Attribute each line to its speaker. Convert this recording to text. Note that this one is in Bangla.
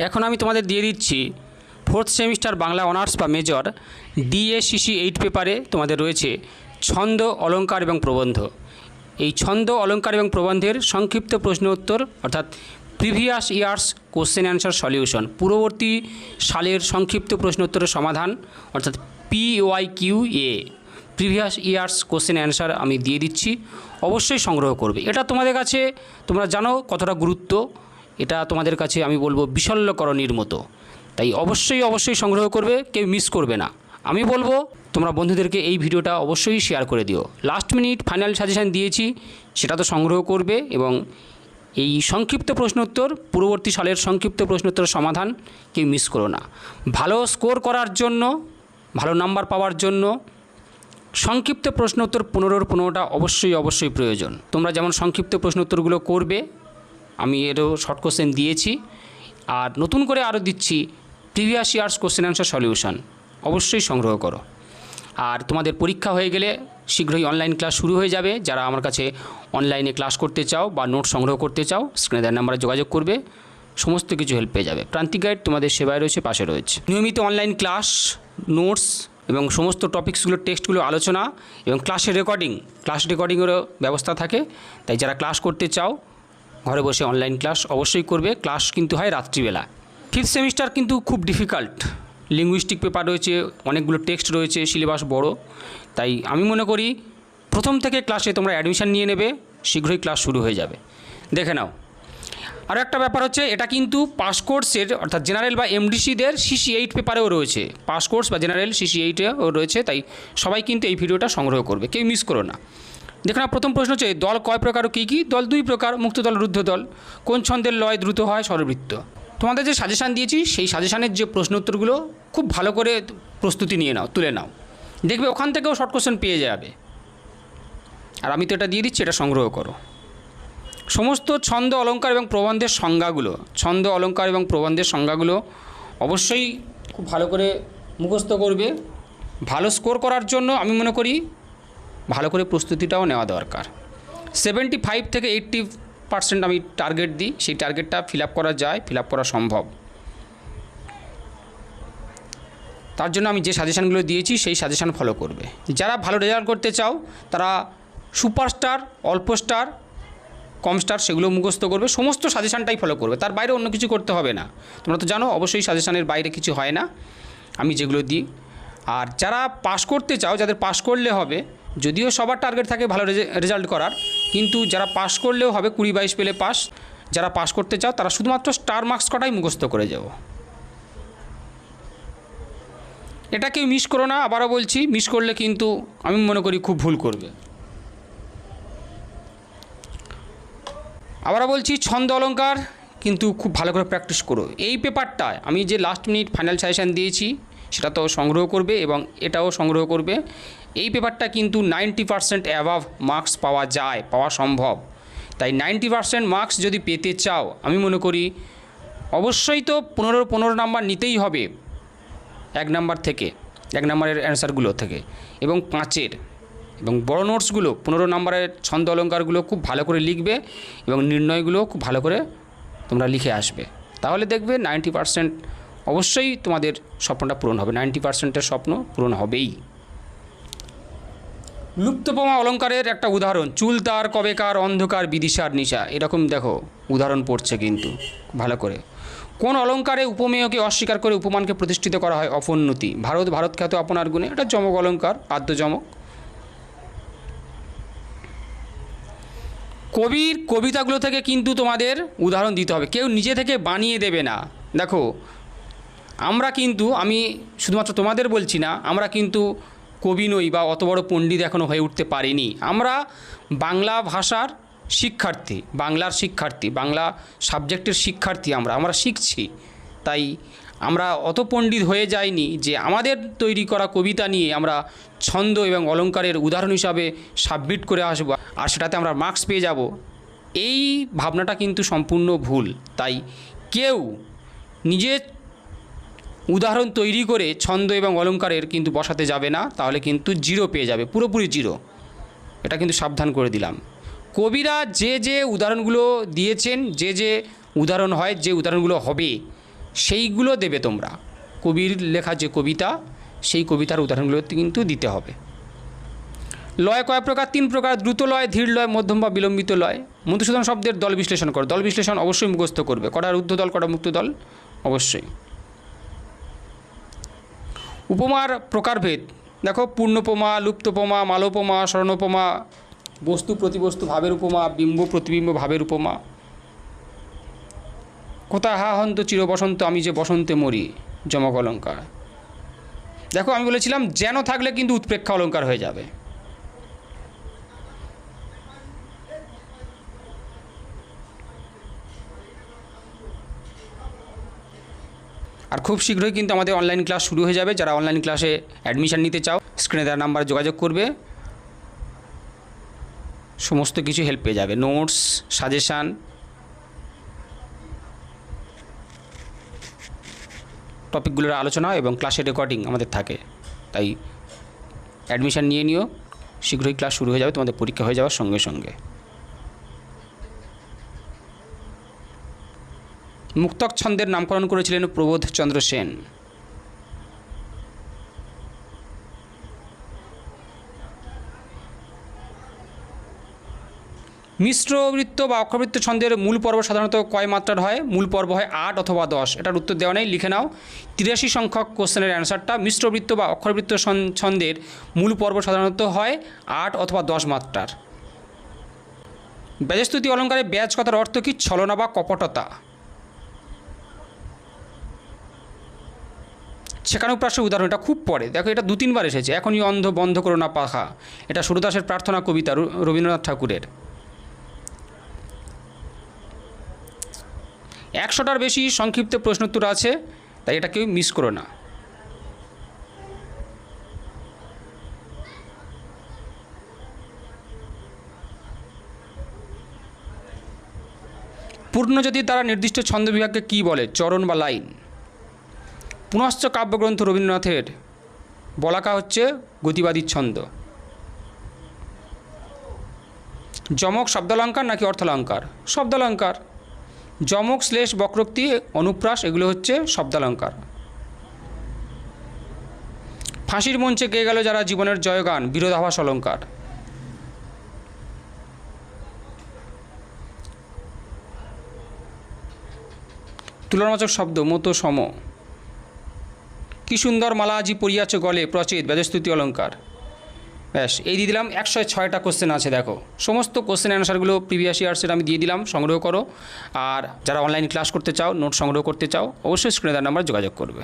Speaker 1: এখন আমি তোমাদের দিয়ে দিচ্ছি ফোর্থ সেমিস্টার বাংলা অনার্স বা মেজর ডিএসসিসি 8 পেপারে তোমাদের রয়েছে ছন্দ অলঙ্কার এবং প্রবন্ধ। এই ছন্দ অলঙ্কার এবং প্রবন্ধের সংক্ষিপ্ত প্রশ্ন উত্তর অর্থাৎ previous years question answer solution, পূর্ববর্তী সালের সংক্ষিপ্ত প্রশ্ন উত্তরের সমাধান অর্থাৎ PYQA previous years question answer আমি দিয়ে দিচ্ছি, অবশ্যই সংগ্রহ করবে। এটা তোমাদের কাছে তোমরা জানো কতটা গুরুত্ব, এটা তোমাদের কাছে আমি বলবো বিশল্যকরণীর মতো, তাই অবশ্যই সংগ্রহ করবে, কেউ মিস করবে না। আমি বলবো তোমরা বন্ধুদেরকে এই ভিডিওটা অবশ্যই শেয়ার করে দিও। লাস্ট মিনিট ফাইনাল সাজেশান দিয়েছি, সেটা তো সংগ্রহ করবে এবং এই সংক্ষিপ্ত প্রশ্নোত্তর পূর্ববর্তী সালের সংক্ষিপ্ত প্রশ্নোত্তরের সমাধান কেউ মিস করো না। ভালো স্কোর করার জন্য, ভালো নাম্বার পাওয়ার জন্য সংক্ষিপ্ত প্রশ্নোত্তর 15টা অবশ্যই প্রয়োজন। তোমরা যেমন সংক্ষিপ্ত প্রশ্নোত্তরগুলো করবে, আমি এরও শর্ট কোশ্চেন দিয়েছি, আর নতুন করে আরও দিচ্ছি previous years question answer solution, অবশ্যই সংগ্রহ করো। আর তোমাদের পরীক্ষা হয়ে গেলে শীঘ্রই অনলাইন ক্লাস শুরু হয়ে যাবে। যারা আমার কাছে অনলাইনে ক্লাস করতে চাও বা নোট সংগ্রহ করতে চাও, স্ক্রিনে দেওয়া নাম্বারে যোগাযোগ করবে, সমস্ত কিছু হেল্প পেয়ে যাবে। প্রান্তিক গাইড তোমাদের সেবায় রয়েছে, পাশে রয়েছে। নিয়মিত অনলাইন ক্লাস, নোটস এবং সমস্ত টপিকসগুলো, টেক্সটগুলো আলোচনা এবং ক্লাস রেকর্ডিংয়েরও ব্যবস্থা থাকে। তাই যারা ক্লাস করতে চাও ঘরে বসে অনলাইন ক্লাস অবশ্যই করবে। ক্লাস কিন্তু হয় রাত্রিবেলা। ফিফথ সেমিস্টার কিন্তু খুব ডিফিকাল্ট, লিঙ্গুইস্টিক পেপার রয়েছে, অনেকগুলো টেক্সট রয়েছে, সিলেবাস বড়। তাই আমি মনে করি প্রথম থেকে ক্লাসে তোমরা অ্যাডমিশান নিয়ে নেবে, শীঘ্রই ক্লাস শুরু হয়ে যাবে। দেখে নাও। আরও একটা ব্যাপার হচ্ছে, এটা কিন্তু পাস কোর্সের অর্থাৎ জেনারেল বা এমডিসিদের CC 8 পেপারেও রয়েছে, পাস কোর্স বা জেনারেল CC 8-এও রয়েছে। তাই সবাই কিন্তু এই ভিডিওটা সংগ্রহ করবে, কেউ মিস করো না। দেখো না, প্রথম প্রশ্ন হচ্ছে দল কয় প্রকার ও কী কী? দল 2 প্রকার, মুক্ত দল, রুদ্ধ দল। কোন ছন্দের লয় দ্রুত হয়? স্বরবৃত্ত। তোমাদের যে সাজেশান দিয়েছি সেই সাজেশানের যে প্রশ্ন উত্তরগুলো খুব ভালো করে প্রস্তুতি নিয়ে নাও, তুলে নাও, দেখবে ওখান থেকেও শর্ট কোশ্চেন পেয়ে যাবে। আর আমি তো এটা দিয়ে দিচ্ছি, এটা সংগ্রহ করো। সমস্ত ছন্দ অলঙ্কার এবং প্রবন্ধের সংজ্ঞাগুলো অবশ্যই খুব ভালো করে মুখস্থ করবে। ভালো স্কোর করার জন্য আমি মনে করি ভালো করে প্রস্তুতিটাও নেওয়া দরকার। 75 থেকে 80% আমি টার্গেট দিই, সেই টার্গেটটা ফিল আপ করা সম্ভব। তার জন্য আমি যে সাজেশানগুলো দিয়েছি সেই সাজেশান ফলো করবে। যারা ভালো রেজাল্ট করতে চাও তারা সুপারস্টার, অল্প স্টার, কম স্টার সেগুলো মুখস্থ করবে, সমস্ত সাজেশানটাই ফলো করবে, তার বাইরে অন্য কিছু করতে হবে না। তোমরা তো জানো অবশ্যই সাজেশানের বাইরে কিছু হয় না, আমি যেগুলো দিই। আর যারা পাস করতে চাও, যাদের পাস করলে হবে, যদিও সবার টার্গেট থাকে ভালো রেজাল্ট করার, কিন্তু যারা পাস করলেও হবে, 20-22 পেলে পাস। যারা পাস করতে চাও তারা শুধুমাত্র স্টার মার্কস কটাই মুখস্থ করে যাও। এটা কেউ মিস করো না, আবারও বলছি, মিস করলে কিন্তু আমি মনে করি খুব ভুল করবে। আবারও বলছি, ছন্দ অলঙ্কার কিন্তু খুব ভালো করে প্র্যাকটিস করো। এই পেপারটায় আমি যে লাস্ট মিনিট ফাইনাল সাজেশান দিয়েছি সেটা তো সংগ্রহ করবে এবং এটাও সংগ্রহ করবে। এই পেপারটা কিন্তু 90% অ্যাভাব মার্কস পাওয়া সম্ভব। তাই 90% মার্কস যদি পেতে চাও, আমি মনে করি অবশ্যই তো 15 নাম্বার নিতেই হবে, 1 নাম্বারের অ্যান্সারগুলো থেকে এবং 5-এর এবং বড় নোটসগুলো 15 নাম্বারের ছন্দ অলঙ্কারগুলো খুব ভালো করে লিখবে এবং নির্ণয়গুলো খুব ভালো করে তোমরা লিখে আসবে। তাহলে দেখবে 90% অবশ্যই তোমাদের স্বপ্নটা পূরণ হবে, 90%-এর স্বপ্ন পূরণ হবেই। লুপ্তপ্রমা অলঙ্কারের একটা উদাহরণ, চুল তার কবেকার, অন্ধকার বিদিশার নিশা, এরকম দেখো উদাহরণ পড়ছে কিন্তু ভালো করে। কোন অলঙ্কারে উপমেয়কে অস্বীকার করে উপমানকে প্রতিষ্ঠিত করা হয়? অপোন্নতি। ভারত খ্যাত আপনার গুণে, এটা যমক অলঙ্কার, আদ্য যমক। কবির কবিতাগুলো থেকে কিন্তু তোমাদের উদাহরণ দিতে হবে, কেউ নিজে থেকে বানিয়ে দেবে না। দেখো আমরা কিন্তু, আমি শুধুমাত্র তোমাদের বলছি না, আমরা কিন্তু কবি নই বা অত বড় পণ্ডিত এখনও হয়ে উঠতে পারিনি। আমরা বাংলা ভাষার শিক্ষার্থী, বাংলা সাবজেক্টের শিক্ষার্থী, আমরা শিখছি। তাই আমরা অত পণ্ডিত হয়ে যাইনি যে আমাদের তৈরি করা কবিতা নিয়ে আমরা ছন্দ এবং অলঙ্কারের উদাহরণ হিসাবে সাবমিট করে আসবো আর সেটাতে আমরা মার্কস পেয়ে যাব। এই ভাবনাটা কিন্তু সম্পূর্ণ ভুল। তাই কেউ নিজের উদাহরণ তৈরি করে ছন্দ এবং অলঙ্কারের কিন্তু বসাতে যাবে না, তাহলে কিন্তু 0 পেয়ে যাবে, পুরোপুরি 0। এটা কিন্তু সাবধান করে দিলাম। কবিরা যে উদাহরণগুলো দিয়েছেন, যে উদাহরণ হয়, যে উদাহরণগুলো হবে, সেইগুলো দেবে তোমরা। কবির লেখা যে কবিতা, সেই কবিতার উদাহরণগুলো কিন্তু দিতে হবে। লয় কয় প্রকার? 3 প্রকার। দ্রুত লয়, ধীর লয়, মধ্যম বা বিলম্বিত লয়। মধুসূদন শব্দের দল বিশ্লেষণ করো। দল বিশ্লেষণ অবশ্যই মুখস্থ করবে। কটা রুদ্ধ দল, কটা মুক্ত দল, অবশ্যই। উপমার প্রকারভেদ দেখো, পূর্ণোপমা, লুপ্তোপমা, মালোপমা, স্মরণোপমা, বস্তু প্রতিবস্তু ভাবের উপমা, বিম্ব প্রতিবিম্ব ভাবের উপমা। কোথায় হা হন্ত চির বসন্ত, আমি যে বসন্তে মরি, যমক অলঙ্কার। দেখো আমি বলেছিলাম যেন থাকলে কিন্তু উৎপ্রেক্ষা অলঙ্কার হয়ে যাবে। আর খুব শীঘ্রই কিন্তু আমাদের অনলাইন ক্লাস শুরু হয়ে যাবে। যারা অনলাইন ক্লাসে অ্যাডমিশন নিতে চাও, স্ক্রিনে দেওয়া নাম্বারে যোগাযোগ করবে, সমস্ত কিছু হেল্প পেয়ে যাবে। নোটস, সাজেশান, টপিকগুলোর আলোচনা এবং ক্লাসের রেকর্ডিং আমাদের থাকে। তাই অ্যাডমিশন নিয়ে নিও, শীঘ্রই ক্লাস শুরু হয়ে যাবে, তোমাদের পরীক্ষা হয়ে যাওয়ার সঙ্গে সঙ্গে। মুক্তক ছন্দের নামকরণ করেছিলেন প্রবোধচন্দ্র সেন। মিশ্রবৃত্ত বা অক্ষরবৃত্ত ছন্দের মূল পর্ব সাধারণত কয় মাত্রার হয়? মূল পর্ব হয় 8 অথবা 10। এটার উত্তর দেওয়া নেই, লিখে নাও। 83 সংখ্যক কোশ্চেনের অ্যান্সারটা। মিশ্রবৃত্ত বা অক্ষরবৃত্ত ছন্দের মূল পর্ব সাধারণত হয় 8 অথবা 10 মাত্রার। ব্যাজস্তুতি অলঙ্কারে ব্যাজ কথার অর্থ কি? ছলনা বা কপটতা। শেখানুপ্রাসের উদাহরণ, এটা খুব পরে, দেখো এটা 2-3 বার এসেছে। এখনই অন্ধ বন্ধ করো না পাখা, এটা সুরদাসের প্রার্থনা কবিতা, রবীন্দ্রনাথ ঠাকুরের। 100টার বেশি সংক্ষিপ্ত প্রশ্নোত্তর আছে, তাই এটা কেউ মিস করো না। পূর্ণজ্যোতির দ্বারা নির্দিষ্ট ছন্দ বিভাগকে কী বলে? চরণ বা লাইন। পুনশ্চ কাব্যগ্রন্থ রবীন্দ্রনাথের বলাকা হচ্ছে গতিবাদী ছন্দ। যমক শব্দালঙ্কার নাকি অর্থালঙ্কার? শব্দালঙ্কার। যমক, শ্লেষ, বক্রোক্তি, অনুপ্রাস এগুলো হচ্ছে শব্দালঙ্কার। ফাঁসির মঞ্চে গেয়ে গেল যারা জীবনের জয়গান, বিরোধাভাস অলঙ্কার। তুলনাবাচক শব্দ মতো, সম। কি সুন্দর মালা আজি পরিয়াছ গলে, প্রচেত, ব্যাজস্তুতি অলঙ্কার। ব্যাস, এই দিয়ে দিলাম। 106টা কোশ্চেন আছে, দেখো সমস্ত কোশ্চেন অ্যান্সারগুলো প্রিভিয়াস ইয়ার্সের আমি দিয়ে দিলাম, সংগ্রহ করো। আর যারা অনলাইন ক্লাস করতে চাও, নোট সংগ্রহ করতে চাও, অবশ্যই স্ক্রিনে দেওয়া নাম্বার যোগাযোগ করবে।